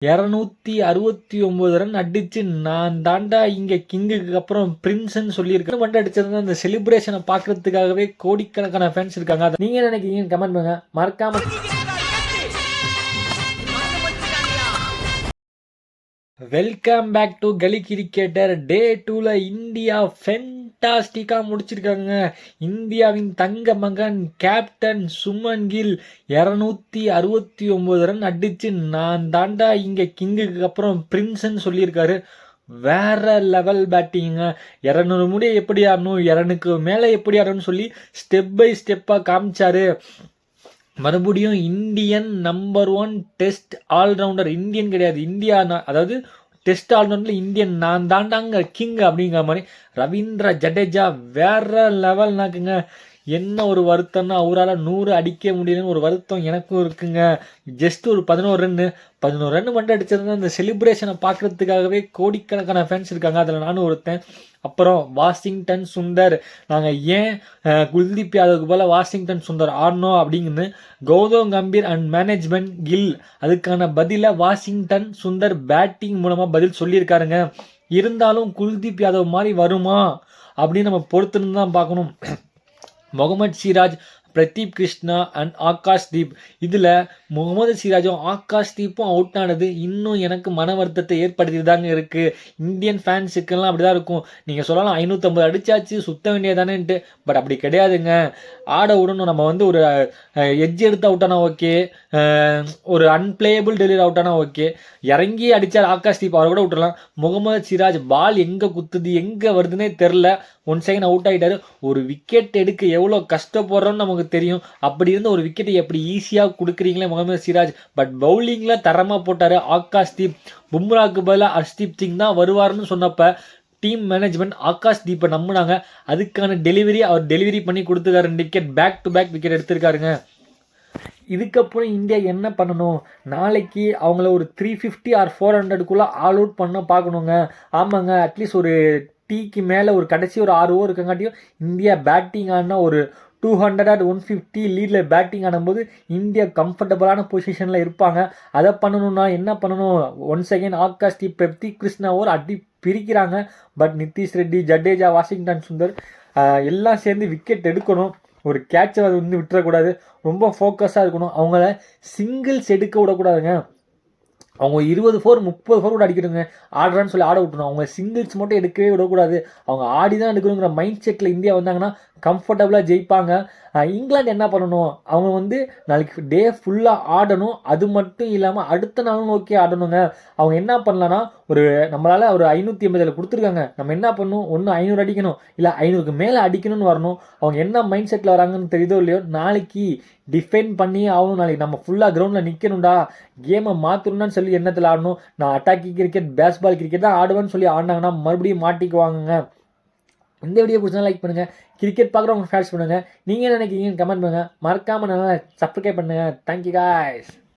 269 run அடிச்சு நான் தாண்டா இங்க கிங்குக்கு அப்புறம் பிரின்ஸ்ன்னு சொல்லியிருக்கேன். மட்டும் அடிச்சது அந்த செலிப்ரேஷனை பார்க்கறதுக்காகவே கோடிக்கணக்கான ஃபேன்ஸ் இருக்காங்க. அதை நீங்க நினைக்கிறீங்க கமெண்ட் பண்ணுங்க. மறக்காம வெல்கம் பேக் டு கலி கிரிக்கெட்டர். டே 2ல இந்தியா ஃபென்டாஸ்டிக்காக முடிச்சிருக்காங்க. இந்தியாவின் தங்க மகன் கேப்டன் சுமன் கில் 269 ரன் அடிச்சு நான் தாண்டா இங்க கிங்குக்கு அப்புறம் பிரின்ஸ்ன்னு சொல்லியிருக்காரு. வேற லெவல் பேட்டிங்க. 200 முடிய எப்படி ஆடணும், 200க்கு மேலே எப்படி ஆடணும்னு சொல்லி ஸ்டெப் பை ஸ்டெப்பாக காமிச்சாரு. மறுபடியும் Indian number 1 test allrounder. Indian கிடையாது, இந்தியா. அதாவது டெஸ்ட் ஆல்ரவுண்டர்ல இந்தியன் நான் தாண்டாங்க கிங் அப்படிங்கிற மாதிரி ரவீந்திர ஜடேஜா வேற லெவல்னாக்குங்க. என்ன ஒரு வருத்தம்னா அவரால் 100 அடிக்க முடியலன்னு ஒரு வருத்தம் எனக்கும் இருக்குங்க. ஜஸ்ட் ஒரு 11 ரன் மட்டும் அடிச்சிருந்தா அந்த செலிப்ரேஷனை பார்க்கறதுக்காகவே கோடிக்கணக்கான ஃபேன்ஸ் இருக்காங்க. அதில் நானும் ஒருத்தன். அப்புறம் வாஷிங்டன் சுந்தர், நாங்கள் ஏன் குல்தீப் யாதவுக்கு போல வாஷிங்டன் சுந்தர் ஆடணும் அப்படிங்குன்னு கௌதம் கம்பீர் அண்ட் மேனேஜ்மெண்ட் கில் அதுக்கான பதிலை வாஷிங்டன் சுந்தர் பேட்டிங் மூலமாக பதில் சொல்லியிருக்காருங்க. இருந்தாலும் குல்தீப் யாதவ் மாதிரி வருமா அப்படின்னு நம்ம பொறுத்துன்னு தான் பார்க்கணும். முகமது சிராஜ், பிரதீப் கிருஷ்ணா அண்ட் ஆகாஷ் தீப். இதில் முகமது சிராஜும் ஆகாஷ் தீப்பும் அவுட் ஆனது இன்னும் எனக்கு மன வருத்தத்தை ஏற்படுத்தி தாங்க இருக்குது. இந்தியன் ஃபேன்ஸுக்கெல்லாம் அப்படி தான் இருக்கும். நீங்கள் சொல்லலாம் 550 அடிச்சாச்சு சுத்த வேண்டியதானேன்ட்டு. பட் அப்படி கிடையாதுங்க. ஆட விடணும். நம்ம வந்து ஒரு எட்ஜ் எடுத்து அவுட் ஆனால் ஓகே, ஒரு அன்பிளேயபிள் டெலிவரி அவுட் ஆனால் ஓகே. இறங்கி அடித்தார் ஆகாஷ் தீப், அவரை கூட விட்டுறலாம். முகமது சிராஜ் பால் எங்கே குத்துது எங்கே வருதுன்னே தெரில. 1 செகண்ட் அவுட் ஆகிட்டாரு. ஒரு விக்கெட் எடுக்க எவ்வளோ கஷ்டப்படுறோன்னு நமக்கு தெரியும். அப்படி இருந்த ஒரு விக்கெட்டை எப்படி ஈஸியாக கொடுக்குறீங்களே முகமது சிராஜ். பட் பவுலிங்கில் தரமாக போட்டார் ஆகாஷ் தீப். பும்ராக்கு பதிலாக ஹர்ஷ்தீப் சிங் தான் வருவார்னு சொன்னப்போ டீம் மேனேஜ்மெண்ட் ஆகாஷ் தீப்பை நம்பினாங்க. அதுக்கான டெலிவரி அவர் டெலிவரி பண்ணி கொடுத்துருக்காரு. 2 wicket back to back wicket எடுத்திருக்காருங்க. இதுக்கப்புறம் இந்தியா என்ன பண்ணணும், நாளைக்கு அவங்கள ஒரு 350 ஆர் 400க்குள்ளே ஆல் அவுட் பண்ண பார்க்கணுங்க. ஆமாங்க, அட்லீஸ்ட் ஒரு டீக்கு மேலே ஒரு கடைசி ஒரு 6 ஓவர் இருக்கங்காட்டியும் இந்தியா பேட்டிங் ஆனால் ஒரு 200 ஆர் 150 லீடில் பேட்டிங் ஆடும்போது இந்தியா கம்ஃபர்டபுளான பொசிஷனில் இருப்பாங்க. அதை பண்ணணும்னா என்ன பண்ணணும், 1 செகண்ட் ஆகாஷ் தீப், பிரதீப் கிருஷ்ணா ஓவர் அடி பிரிக்கிறாங்க. பட் நிதிஷ் ரெட்டி, ஜடேஜா, வாஷிங்டன் சுந்தர் எல்லாம் சேர்ந்து விக்கெட் எடுக்கணும். ஒரு கேட்சை அது வந்து விட்டுறக்கூடாது. ரொம்ப ஃபோக்கஸாக இருக்கணும். அவங்கள சிங்கிள்ஸ் எடுக்க விடக்கூடாதுங்க. அவங்க 20 4 30 4 கூட அடிக்கணுங்க. ஆடுறான்னு சொல்லி ஆட விட்டணும். அவங்க சிங்கிள்ஸ் மட்டும் எடுக்கவே விடக்கூடாது. அவங்க ஆடி தான் எடுக்கணுங்கிற மைண்ட் செட்டில் இந்தியா வந்தாங்கன்னா கம்ஃபர்டபுளாக ஜெயிப்பாங்க. இங்கிலாந்து என்ன பண்ணணும், அவங்க வந்து நாளைக்கு டே ஃபுல்லாக ஆடணும். அது மட்டும் இல்லாமல் அடுத்த நாளும் நோக்கி ஆடணுங்க. அவங்க என்ன பண்ணலான்னா, ஒரு நம்மளால் ஒரு 580 கொடுத்துருக்காங்க. நம்ம என்ன பண்ணணும், ஒன்று 500 அடிக்கணும், இல்லை 500க்கு மேலே அடிக்கணும்னு வரணும். அவங்க என்ன மைண்ட் செட்டில் வராங்கன்னு தெரியுதோ இல்லையோ, நாளைக்கு டிஃபெண்ட் பண்ணி ஆகணும். நாளைக்கு நம்ம ஃபுல்லாக கிரவுண்டில் நிற்கணும்டா, கேமை மாற்றணும்னு சொல்லி எண்ணத்தில் ஆடணும். நான் அட்டாக்கிங் கிரிக்கெட், பேஸ்பால் கிரிக்கெட் தான் ஆடுவேன்னு சொல்லி ஆடினாங்கன்னா மறுபடியும் மாட்டிக்குவாங்க. இந்த வீடியோ பிடிச்சா லைக் பண்ணுங்கள். கிரிக்கெட் பார்க்குறவங்க ஷேர் பண்ணுங்கள். நீங்கள் என்ன நினைக்கிறீங்கன்னு கமெண்ட் பண்ணுங்கள். மறக்காமல் நல்லா சப்ஸ்கிரைப் பண்ணுங்கள். Thank you guys.